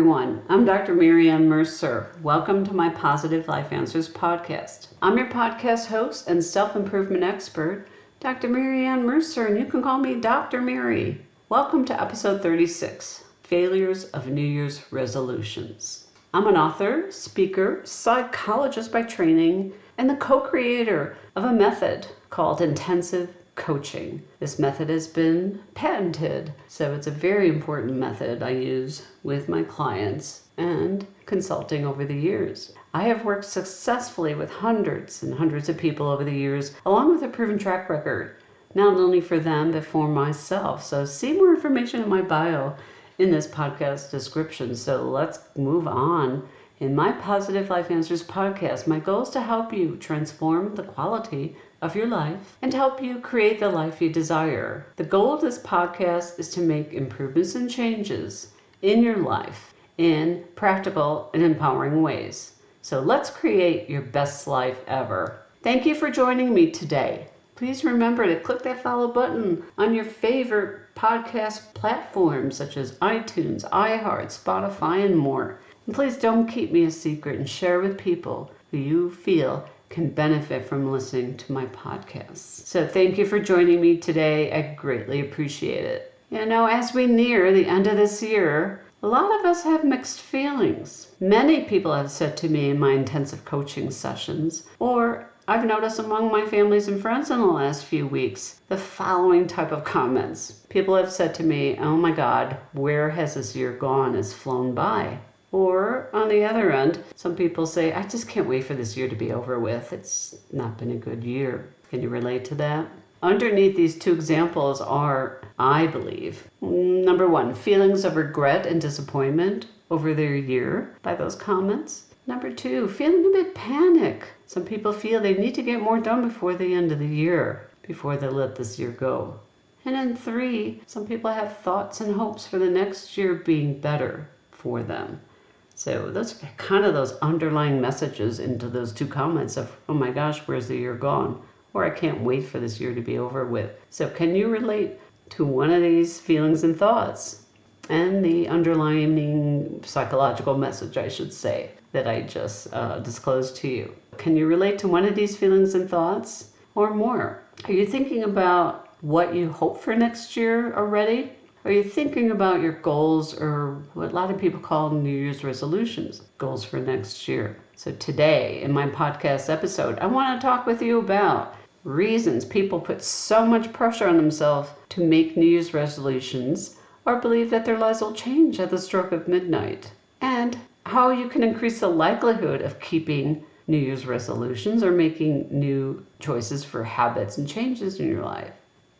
everyone. I'm Dr. Ann Mercer. Welcome to my Positive Life Answers podcast. I'm your podcast host and self-improvement expert, Dr. Ann Mercer, and you can call me Dr. Mary. Welcome to episode 36, Failures of New Year's Resolutions. I'm an author, speaker, psychologist by training, and the co-creator of a method called intensive coaching. This method has been patented, so it's a very important method I use with my clients and consulting over the years. I have worked successfully with hundreds and hundreds of people over the years, along with a proven track record, not only for them, but for myself. So see more information in my bio in this podcast description. So let's move on. In my Positive Life Answers podcast, my goal is to help you transform the quality of your life and to help you create the life you desire. The goal of this podcast is to make improvements and changes in your life in practical and empowering ways. So let's create your best life ever. Thank you for joining me today. Please remember to click that follow button on your favorite podcast platforms such as iTunes, iHeart, Spotify, and more. And please don't keep me a secret and share with people who you feel can benefit from listening to my podcasts. So thank you for joining me today. I greatly appreciate it. You know, as we near the end of this year, a lot of us have mixed feelings. Many people have said to me in my intensive coaching sessions, or I've noticed among my families and friends in the last few weeks, the following type of comments. People have said to me, oh my God, where has this year gone? It's flown by. Or on the other end, some people say, I just can't wait for this year to be over with. It's not been a good year. Can you relate to that? Underneath these two examples are, I believe, number one, feelings of regret and disappointment over their year by those comments. Number two, feeling a bit panic. Some people feel they need to get more done before the end of the year, before they let this year go. And then three, some people have thoughts and hopes for the next year being better for them. So those are kind of those underlying messages into those two comments of, oh my gosh, where's the year gone? Or I can't wait for this year to be over with. So can you relate to one of these feelings and thoughts? And the underlying psychological message, I should say, that I just disclosed to you. Can you relate to one of these feelings and thoughts or more? Are you thinking about what you hope for next year already? Are you thinking about your goals, or what a lot of people call New Year's resolutions, goals for next year? So today in my podcast episode, I want to talk with you about reasons people put so much pressure on themselves to make New Year's resolutions or believe that their lives will change at the stroke of midnight, and how you can increase the likelihood of keeping New Year's resolutions or making new choices for habits and changes in your life.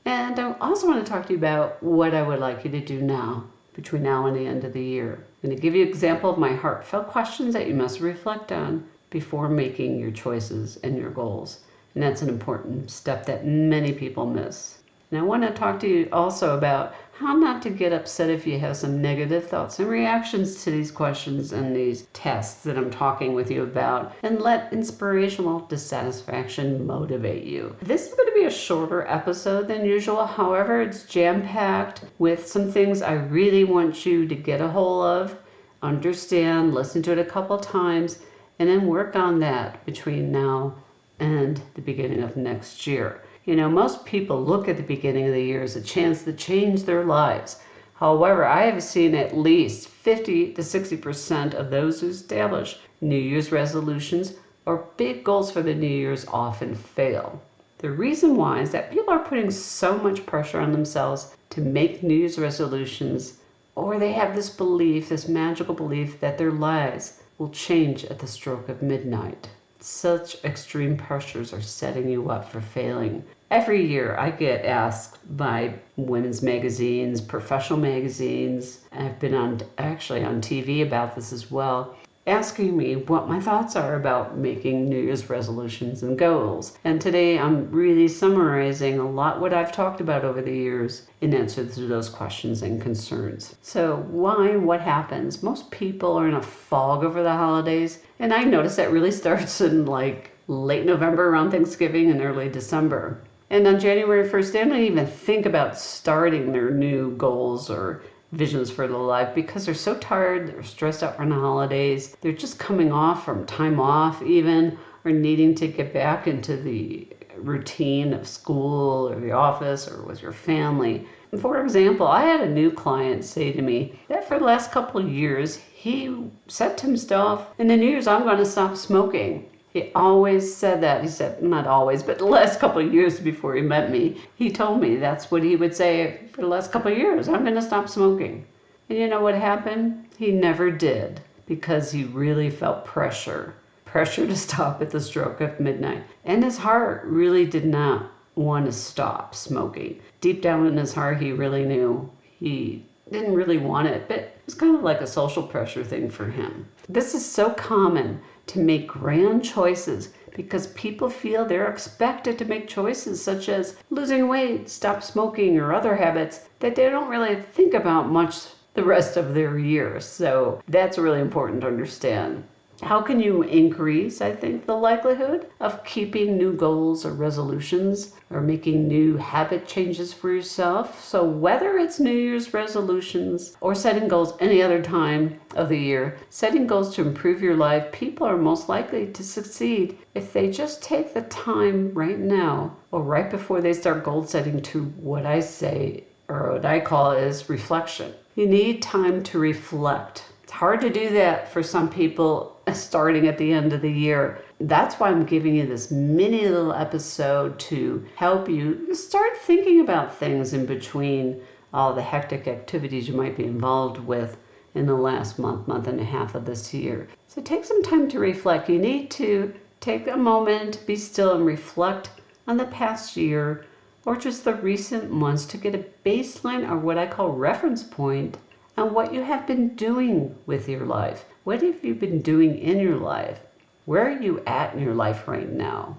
And I also want to talk to you about what I would like you to do now, between now and the end of the year. I'm going to give you an example of my heartfelt questions that you must reflect on before making your choices and your goals. And that's an important step that many people miss. And I want to talk to you also about how not to get upset if you have some negative thoughts and reactions to these questions and these tests that I'm talking with you about, and let inspirational dissatisfaction motivate you. This is going to be a shorter episode than usual. However, it's jam-packed with some things I really want you to get a hold of, understand, listen to it a couple times, and then work on that between now and the beginning of next year. You know, most people look at the beginning of the year as a chance to change their lives. However, I have seen at least 50 to 60% of those who establish New Year's resolutions or big goals for the New Year's often fail. The reason why is that people are putting so much pressure on themselves to make New Year's resolutions, or they have this belief, this magical belief, that their lives will change at the stroke of midnight. Such extreme pressures are setting you up for failing. Every year I get asked by women's magazines, professional magazines, and I've been on TV about this as well, asking me what my thoughts are about making New Year's resolutions and goals. And today I'm really summarizing a lot what I've talked about over the years in answer to those questions and concerns. So why? What happens? Most people are in a fog over the holidays, and I notice that really starts in like late November around Thanksgiving and early December. And on January 1st, they don't even think about starting their new goals or visions for their life because they're so tired, they're stressed out from the holidays, they're just coming off from time off even, or needing to get back into the routine of school or the office or with your family. For example, I had a new client say to me that for the last couple of years, he said to himself, in the New Year's, I'm going to stop smoking. He always said that. He said, not always, but the last couple of years before he met me, he told me that's what he would say for the last couple of years. I'm going to stop smoking. And you know what happened? He never did because he really felt pressure to stop at the stroke of midnight. And his heart really did not want to stop smoking. Deep down in his heart, he really knew he didn't really want it, but it was kind of like a social pressure thing for him. This is so common to make grand choices because people feel they're expected to make choices such as losing weight, stop smoking, or other habits that they don't really think about much the rest of their year. So that's really important to understand. How can you increase, I think, the likelihood of keeping new goals or resolutions or making new habit changes for yourself? So whether it's New Year's resolutions or setting goals any other time of the year, setting goals to improve your life, people are most likely to succeed if they just take the time right now or right before they start goal setting to what I say or what I call is reflection. You need time to reflect. It's hard to do that for some people starting at the end of the year. That's why I'm giving you this mini little episode to help you start thinking about things in between all the hectic activities you might be involved with in the last month and a half of this year. So take some time to reflect. You need to take a moment, be still, and reflect on the past year or just the recent months to get a baseline or what I call reference point on what you have been doing with your life. What have you been doing in your life? Where are you at in your life right now?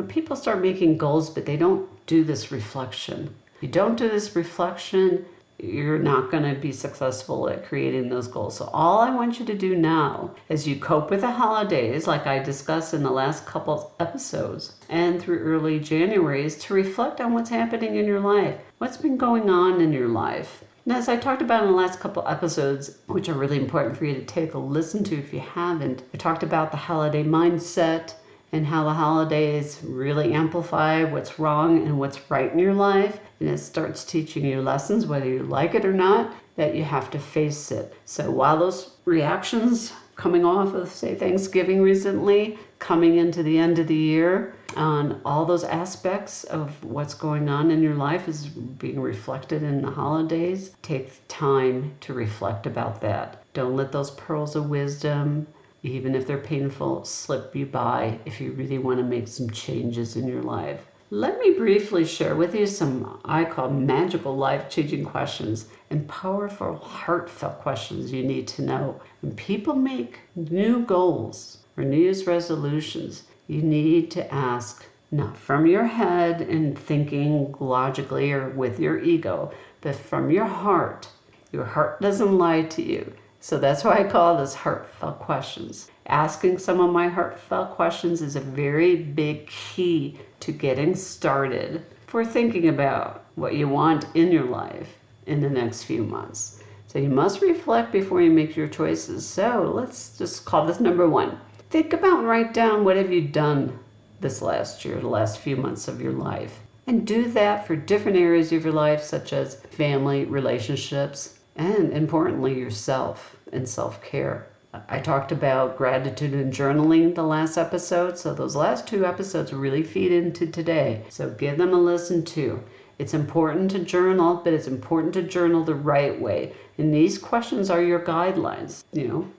People start making goals, but they don't do this reflection. If you don't do this reflection, you're not going to be successful at creating those goals. So all I want you to do now as you cope with the holidays, like I discussed in the last couple episodes and through early January, is to reflect on what's happening in your life. What's been going on in your life? And as I talked about in the last couple episodes, which are really important for you to take a listen to if you haven't, I talked about the holiday mindset and how the holidays really amplify what's wrong and what's right in your life. And it starts teaching you lessons, whether you like it or not, that you have to face it. So while those reactions coming off of, say, Thanksgiving recently, coming into the end of the year, on all those aspects of what's going on in your life is being reflected in the holidays. Take time to reflect about that. Don't let those pearls of wisdom, even if they're painful, slip you by if you really want to make some changes in your life. Let me briefly share with you some I call magical life-changing questions and powerful, heartfelt questions you need to know. When people make new goals or New Year's resolutions, you need to ask, not from your head and thinking logically or with your ego, but from your heart. Your heart doesn't lie to you. So that's why I call this heartfelt questions. Asking some of my heartfelt questions is a very big key to getting started for thinking about what you want in your life in the next few months. So you must reflect before you make your choices. So let's just call this number one. Think about and write down what have you done this last year, the last few months of your life. And do that for different areas of your life, such as family, relationships, and importantly, yourself and self-care. I talked about gratitude and journaling the last episode, so those last two episodes really feed into today. So give them a listen too. It's important to journal, but it's important to journal the right way. And these questions are your guidelines.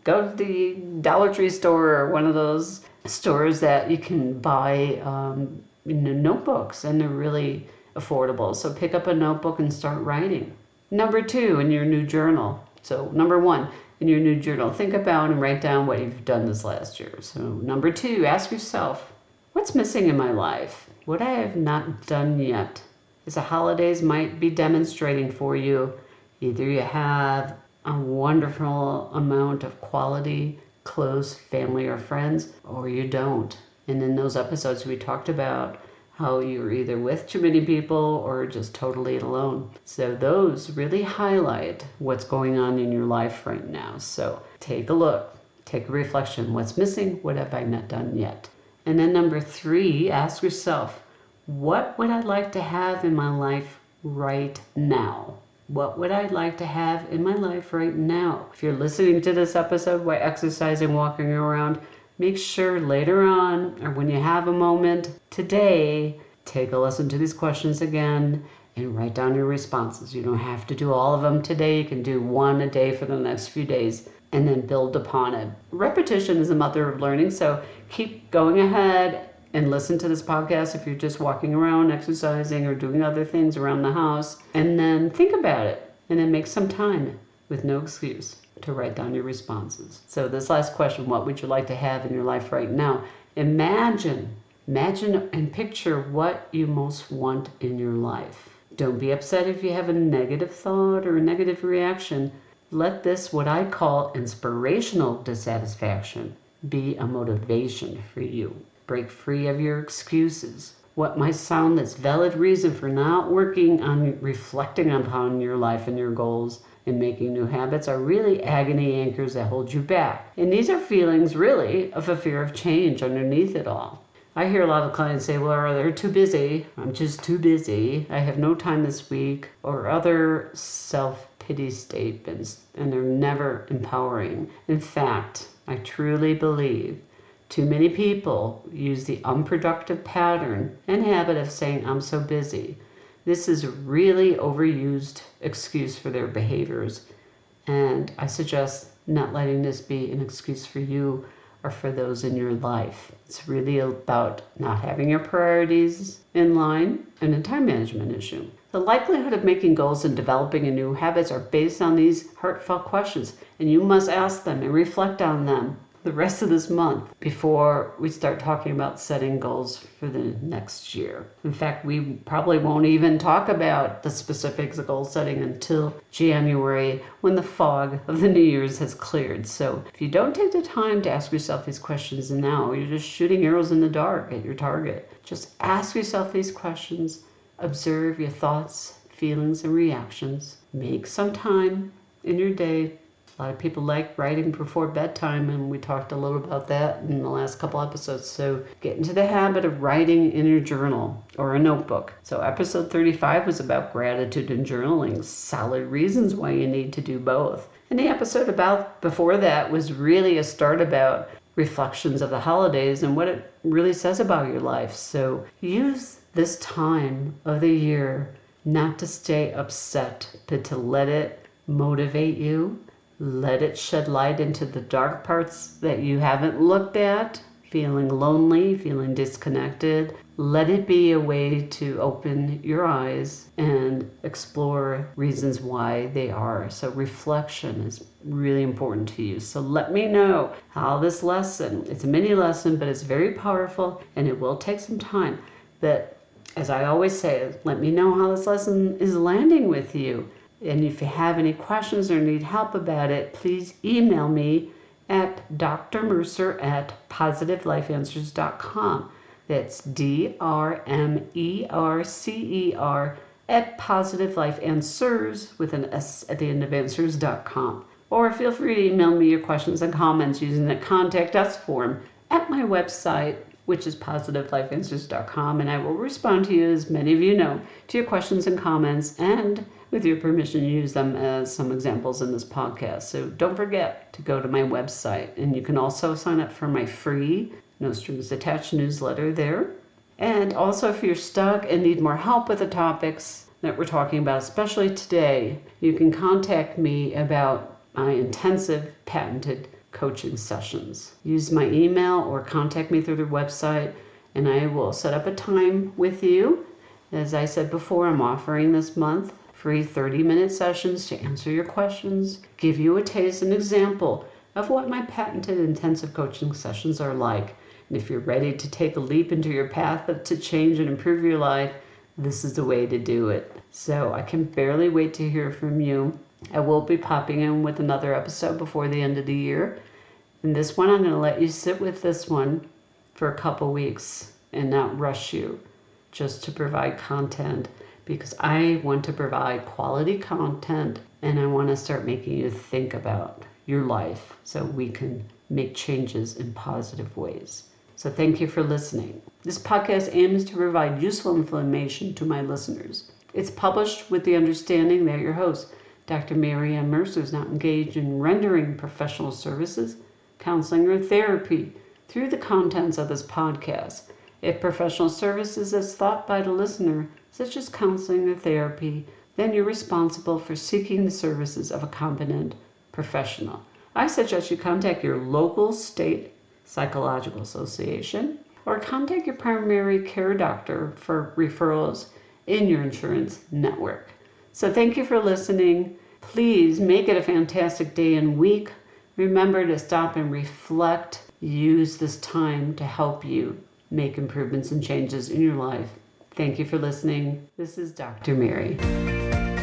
Go to the Dollar Tree store or one of those stores that you can buy notebooks, and they're really affordable. So pick up a notebook and start writing. Number two, in your new journal. So number one, in your new journal, think about and write down what you've done this last year. So number two, ask yourself, what's missing in my life? What I have not done yet? As the holidays might be demonstrating for you, either you have a wonderful amount of quality, close family or friends, or you don't. And in those episodes we talked about how you're either with too many people or just totally alone. So those really highlight what's going on in your life right now. So take a look, take a reflection. What's missing? What have I not done yet? And then number 3, ask yourself, what would I like to have in my life right now? What would I like to have in my life right now? If you're listening to this episode while exercising, walking around, make sure later on or when you have a moment today, take a listen to these questions again and write down your responses. You don't have to do all of them today. You can do one a day for the next few days and then build upon it. Repetition is the mother of learning, so keep going ahead and listen to this podcast if you're just walking around, exercising, or doing other things around the house. And then think about it. And then make some time with no excuse to write down your responses. So this last question, what would you like to have in your life right now? Imagine and picture what you most want in your life. Don't be upset if you have a negative thought or a negative reaction. Let this, what I call inspirational dissatisfaction, be a motivation for you. Break free of your excuses. What might sound as valid reason for not working on reflecting upon your life and your goals and making new habits are really agony anchors that hold you back. And these are feelings really of a fear of change underneath it all. I hear a lot of clients say, well, they're too busy. I'm just too busy. I have no time this week, or other self-pity statements, and they're never empowering. In fact, I truly believe too many people use the unproductive pattern and habit of saying, I'm so busy. This is a really overused excuse for their behaviors. And I suggest not letting this be an excuse for you or for those in your life. It's really about not having your priorities in line and a time management issue. The likelihood of making goals and developing new habits are based on these heartfelt questions, and you must ask them and reflect on them the rest of this month before we start talking about setting goals for the next year. In fact, we probably won't even talk about the specifics of goal setting until January, when the fog of the New Year's has cleared. So if you don't take the time to ask yourself these questions now, you're just shooting arrows in the dark at your target. Just ask yourself these questions, observe your thoughts, feelings, and reactions. Make some time in your day. A lot of people like writing before bedtime, and we talked a little about that in the last couple episodes. So get into the habit of writing in your journal or a notebook. So episode 35 was about gratitude and journaling, solid reasons why you need to do both. And the episode before that was really a start about reflections of the holidays and what it really says about your life. So use this time of the year not to stay upset, but to let it motivate you. Let it shed light into the dark parts that you haven't looked at, feeling lonely, feeling disconnected. Let it be a way to open your eyes and explore reasons why they are. So reflection is really important to you. So let me know how this lesson, it's a mini lesson, but it's very powerful and it will take some time. But as I always say, let me know how this lesson is landing with you. And if you have any questions or need help about it, please email me at drmercer@positivelifeanswers.com. That's DRMERCER @positivelifeanswers with an S at the end of answers.com. Or feel free to email me your questions and comments using the Contact Us form at my website, which is positivelifeanswers.com, and I will respond to you, as many of you know, to your questions and comments, and with your permission, use them as some examples in this podcast. So don't forget to go to my website, and you can also sign up for my free, no strings attached newsletter there. And also, if you're stuck and need more help with the topics that we're talking about, especially today, you can contact me about my intensive patented coaching sessions. Use my email or contact me through the website, and I will set up a time with you. As I said before, I'm offering this month free 30-minute sessions to answer your questions, give you a taste and example of what my patented intensive coaching sessions are like. And if you're ready to take a leap into your path to change and improve your life, this is the way to do it. So I can barely wait to hear from you. I will be popping in with another episode before the end of the year. And this one, I'm going to let you sit with this one for a couple weeks and not rush you. just to provide content, because I want to provide quality content and I want to start making you think about your life so we can make changes in positive ways. So thank you for listening. This podcast aims to provide useful information to my listeners. It's published with the understanding that your host, Dr. Ann Mercer, is not engaged in rendering professional services, counseling, or therapy through the contents of this podcast. If professional services is thought by the listener, such as counseling or therapy, then you're responsible for seeking the services of a competent professional. I suggest you contact your local state psychological association or contact your primary care doctor for referrals in your insurance network. So thank you for listening. Please make it a fantastic day and week. Remember to stop and reflect. Use this time to help you make improvements and changes in your life. Thank you for listening. This is Dr. Mary.